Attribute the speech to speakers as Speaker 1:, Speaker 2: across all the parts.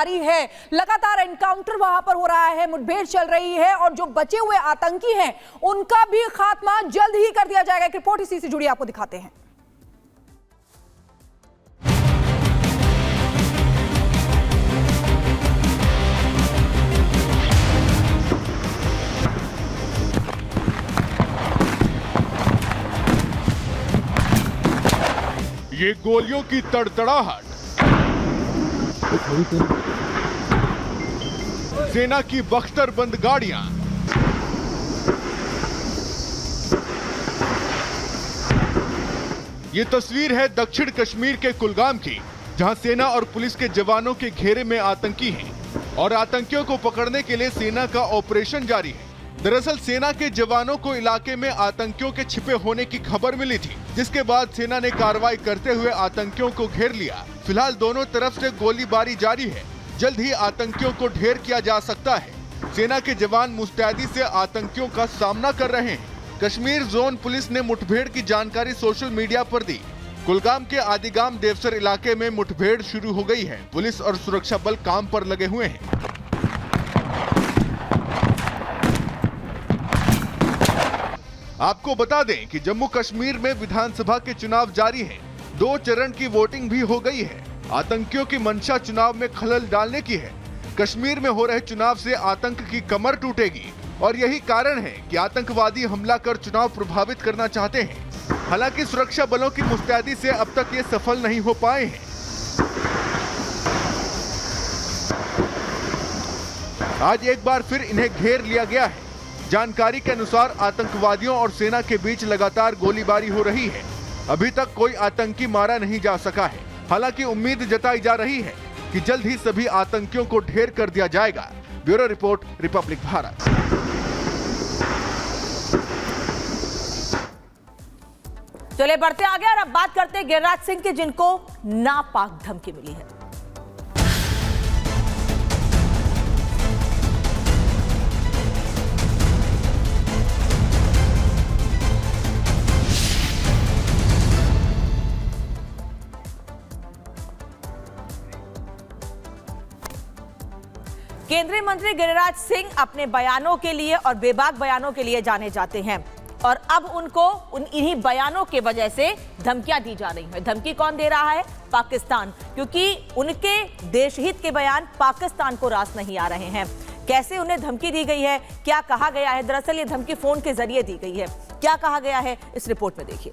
Speaker 1: जारी है। लगातार एनकाउंटर वहां पर हो रहा है, मुठभेड़ चल रही है और जो बचे हुए आतंकी हैं उनका भी खात्मा जल्द ही कर दिया जाएगा। एक रिपोर्ट इसी से जुड़ी आपको दिखाते हैं।
Speaker 2: ये गोलियों की तड़तड़ाहट, सेना की बख्तरबंद गाड़ियां, ये तस्वीर है दक्षिण कश्मीर के कुलगाम की, जहां सेना और पुलिस के जवानों के घेरे में आतंकी हैं और आतंकियों को पकड़ने के लिए सेना का ऑपरेशन जारी है। दरअसल सेना के जवानों को इलाके में आतंकियों के छिपे होने की खबर मिली थी, जिसके बाद सेना ने कार्रवाई करते हुए आतंकियों को घेर लिया। फिलहाल दोनों तरफ से गोलीबारी जारी है। जल्द ही आतंकियों को ढेर किया जा सकता है। सेना के जवान मुस्तैदी से आतंकियों का सामना कर रहे हैं। कश्मीर जोन पुलिस ने मुठभेड़ की जानकारी सोशल मीडिया पर दी। कुलगाम के आदिगाम देवसर इलाके में मुठभेड़ शुरू हो गई है। पुलिस और सुरक्षा बल काम पर लगे हुए हैं। आपको बता दें कि जम्मू कश्मीर में विधानसभा के चुनाव जारी हैं। 2 चरण की वोटिंग भी हो गई है। आतंकियों की मंशा चुनाव में खलल डालने की है। कश्मीर में हो रहे चुनाव से आतंक की कमर टूटेगी और यही कारण है कि आतंकवादी हमला कर चुनाव प्रभावित करना चाहते हैं। हालांकि सुरक्षा बलों की मुस्तैदी से अब तक ये सफल नहीं हो पाए हैं। आज एक बार फिर इन्हें घेर लिया गया है। जानकारी के अनुसार आतंकवादियों और सेना के बीच लगातार गोलीबारी हो रही है। अभी तक कोई आतंकी मारा नहीं जा सका है। हालांकि उम्मीद जताई जा रही है कि जल्द ही सभी आतंकियों को ढेर कर दिया जाएगा। Bureau report, Republic Bharat.
Speaker 3: चले बढ़ते आगे और अब बात करते हैं गिरिराज सिंह की, जिनको नापाक धमकी मिली है। केंद्रीय मंत्री गिरिराज सिंह अपने बयानों के लिए और बेबाक बयानों के लिए जाने जाते हैं और अब उनको इन्हीं बयानों के वजह से धमकियां दी जा रही हैं। धमकी कौन दे रहा है? पाकिस्तान, क्योंकि उनके देशहित के बयान पाकिस्तान को रास नहीं आ रहे हैं। कैसे उन्हें धमकी दी गई है, क्या कहा गया है? दरअसल ये धमकी फोन के जरिए दी गई है। क्या कहा गया है, इस रिपोर्ट में देखिए।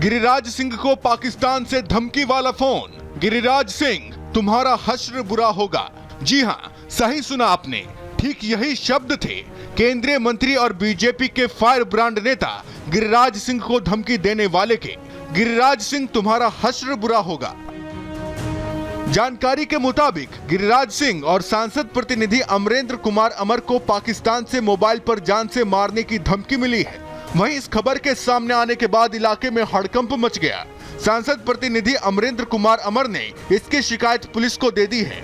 Speaker 2: गिरिराज सिंह को पाकिस्तान से धमकी वाला फोन। गिरिराज सिंह, तुम्हारा हश्र बुरा होगा। जी हाँ, सही सुना आपने, ठीक यही शब्द थे केंद्रीय मंत्री और बीजेपी के फायर ब्रांड नेता गिरिराज सिंह को धमकी देने वाले के। गिरिराज सिंह, तुम्हारा हश्र बुरा होगा। जानकारी के मुताबिक गिरिराज सिंह और सांसद प्रतिनिधि अमरेंद्र कुमार अमर को पाकिस्तान से मोबाइल पर जान से मारने की धमकी मिली है। वहीं इस खबर के सामने आने के बाद इलाके में हड़कंप मच गया। सांसद प्रतिनिधि अमरेंद्र कुमार अमर ने इसकी शिकायत पुलिस को दे दी है।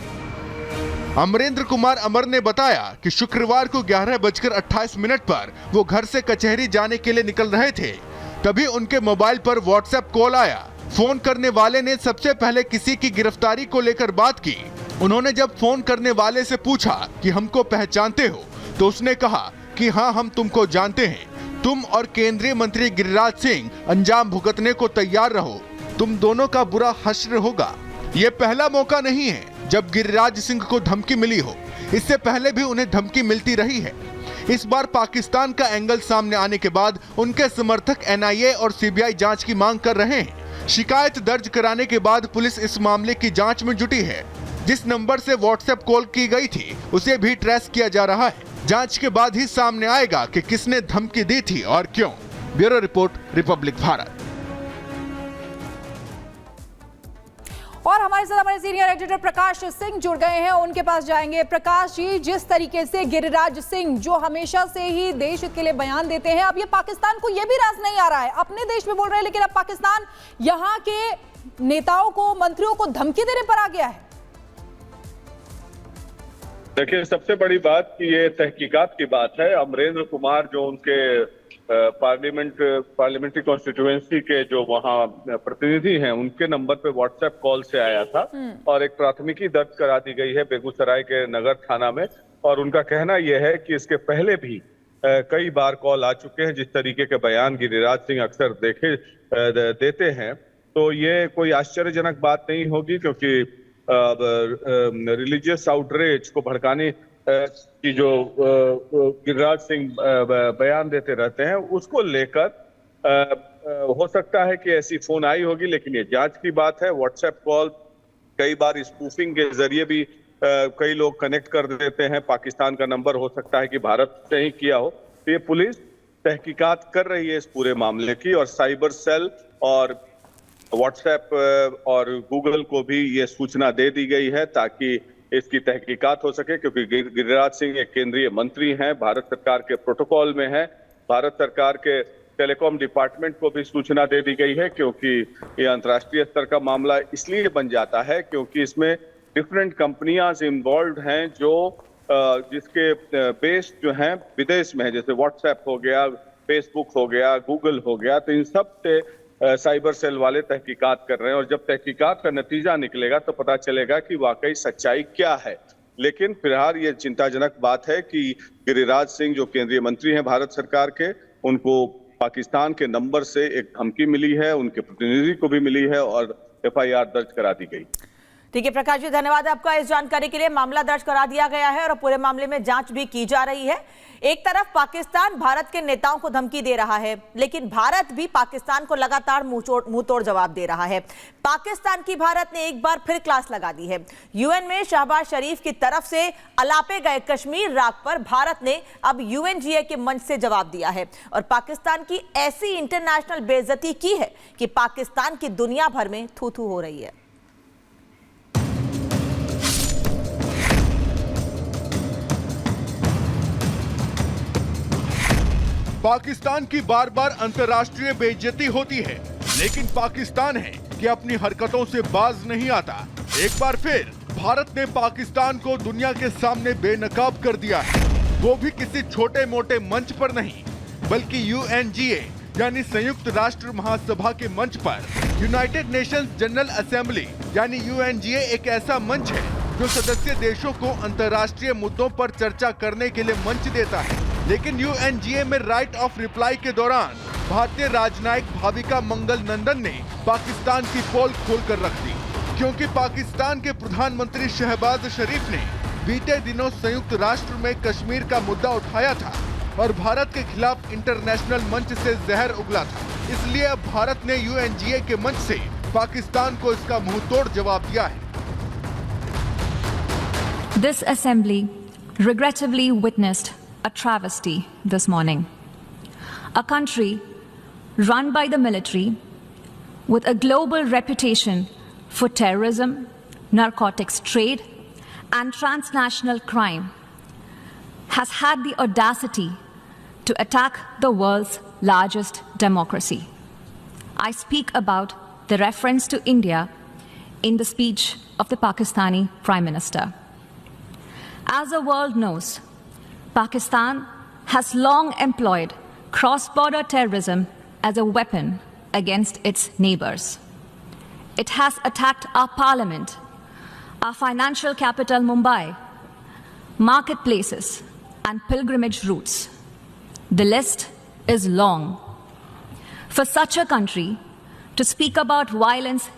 Speaker 2: अमरेंद्र कुमार अमर ने बताया कि शुक्रवार को 11:28 पर वो घर से कचहरी जाने के लिए निकल रहे थे। तभी उनके मोबाइल पर व्हाट्सएप कॉल आया। फोन करने वाले ने सबसे पहले किसी की गिरफ्तारी को लेकर बात की। उन्होंने जब फोन करने वाले से पूछा कि हमको पहचानते हो, तो उसने कहा कि हाँ, हम तुमको जानते हैं। तुम और केंद्रीय मंत्री गिरिराज सिंह अंजाम भुगतने को तैयार रहो। तुम दोनों का बुरा हश्र होगा। ये पहला मौका नहीं है जब गिरिराज सिंह को धमकी मिली हो। इससे पहले भी उन्हें धमकी मिलती रही है। इस बार पाकिस्तान का एंगल सामने आने के बाद उनके समर्थक एनआईए और सीबीआई जांच की मांग कर रहे हैं। शिकायत दर्ज कराने के बाद पुलिस इस मामले की जांच में जुटी है। जिस नंबर से व्हाट्सएप कॉल की गई थी उसे भी ट्रेस किया जा रहा है। जांच के बाद ही सामने आएगा कि किसने धमकी दी थी और क्यों। Bureau report, Republic Bharat.
Speaker 1: और हमारे साथ हमारे सीनियर एडिटर प्रकाश सिंह जुड़ गए हैं, उनके पास जाएंगे। प्रकाश जी, जिस तरीके से गिरिराज सिंह जो हमेशा से ही देश के लिए बयान देते हैं, अब ये पाकिस्तान को ये भी रास नहीं आ रहा है। अपने देश में बोल रहे हैं, लेकिन अब पाकिस्तान यहाँ के नेताओं को, मंत्रियों को धमकी देने पर आ गया है।
Speaker 4: देखिए, सबसे बड़ी बात कि ये तहकीकात की बात है। अमरेंद्र कुमार जो उनके पार्लियामेंट्री कॉन्स्टिट्यूएंसी के जो वहाँ प्रतिनिधि हैं, उनके नंबर पे व्हाट्सएप कॉल से आया था और एक प्राथमिकी दर्ज करा दी गई है बेगूसराय के नगर थाना में। और उनका कहना यह है कि इसके पहले भी कई बार कॉल आ चुके हैं। जिस तरीके के बयान गिरिराज सिंह अक्सर देते हैं, तो ये कोई आश्चर्यजनक बात नहीं होगी, क्योंकि रिलीजियस आउटरीच को भड़काने की जो गिरिराज सिंह बयान देते रहते हैं, उसको लेकर हो सकता है कि ऐसी फोन आई होगी, लेकिन ये जांच की बात है। व्हाट्सएप कॉल कई बार स्पूफिंग के जरिए भी कई लोग कनेक्ट कर देते हैं। पाकिस्तान का नंबर हो सकता है कि भारत से ही किया हो। तो ये पुलिस तहकीकात कर रही है इस पूरे मामले की, और साइबर सेल और व्हाट्सएप और गूगल को भी ये सूचना दे दी गई है ताकि इसकी तहकीकात हो सके, क्योंकि गिरिराज सिंह एक केंद्रीय मंत्री हैं, भारत सरकार के प्रोटोकॉल में है। भारत सरकार के टेलीकॉम डिपार्टमेंट को भी सूचना दे दी गई है, क्योंकि ये अंतर्राष्ट्रीय स्तर का मामला इसलिए बन जाता है क्योंकि इसमें डिफरेंट कंपनियां इन्वॉल्व हैं जो जिसके बेस जो हैं विदेश में है। जैसे व्हाट्सएप हो गया, फेसबुक हो गया, गूगल हो गया। तो इन सब से साइबर सेल वाले तहकीकात कर रहे हैं, और जब तहकीकात का नतीजा निकलेगा तो पता चलेगा कि वाकई सच्चाई क्या है। लेकिन फिलहाल ये चिंताजनक बात है कि गिरिराज सिंह जो केंद्रीय मंत्री हैं भारत सरकार के, उनको पाकिस्तान के नंबर से एक धमकी मिली है, उनके प्रतिनिधि को भी मिली है और FIR दर्ज करा दी गई।
Speaker 3: ठीक है प्रकाश जी, धन्यवाद आपका इस जानकारी के लिए। मामला दर्ज करा दिया गया है और पूरे मामले में जांच भी की जा रही है। एक तरफ पाकिस्तान भारत के नेताओं को धमकी दे रहा है, लेकिन भारत भी पाकिस्तान को लगातार मुंह तोड़ जवाब दे रहा है। पाकिस्तान की भारत ने एक बार फिर क्लास लगा दी है। UN में शहबाज शरीफ की तरफ से अलापे गए कश्मीर राग पर भारत ने अब UNGA के मंच से जवाब दिया है और पाकिस्तान की ऐसी इंटरनेशनल बेइज्जती की है कि पाकिस्तान की दुनिया भर में थू थू हो रही है।
Speaker 2: पाकिस्तान की बार बार अंतर्राष्ट्रीय बेइज्जती होती है, लेकिन पाकिस्तान है कि अपनी हरकतों से बाज नहीं आता। एक बार फिर भारत ने पाकिस्तान को दुनिया के सामने बेनकाब कर दिया है, वो भी किसी छोटे मोटे मंच पर नहीं, बल्कि UNGA यानी संयुक्त राष्ट्र महासभा के मंच पर। यूनाइटेड नेशंस जनरल असेंबली यानी UNGA एक ऐसा मंच है जो सदस्य देशों को अंतर्राष्ट्रीय मुद्दों पर चर्चा करने के लिए मंच देता है। लेकिन UNGA में राइट ऑफ रिप्लाई के दौरान भारतीय राजनयिक भाविका मंगल नंदन ने पाकिस्तान की पोल खोलकर रख दी, क्योंकि पाकिस्तान के प्रधानमंत्री शहबाज शरीफ ने बीते दिनों संयुक्त राष्ट्र में कश्मीर का मुद्दा उठाया था और भारत के खिलाफ इंटरनेशनल मंच से जहर उगला था। इसलिए अब भारत ने UNGA के मंच से पाकिस्तान को इसका मुंहतोड़ जवाब दिया है।
Speaker 5: This assembly regrettably witnessed a travesty this morning. A country run by the military with a global reputation for terrorism, narcotics trade, and transnational crime has had the audacity to attack the world's largest democracy. I speak about the reference to India in the speech of the Pakistani Prime Minister. As the world knows, Pakistan has long employed cross-border terrorism as a weapon against its neighbors. It has attacked our parliament, our financial capital Mumbai, marketplaces, and pilgrimage routes. The list is long. For such a country to speak about violence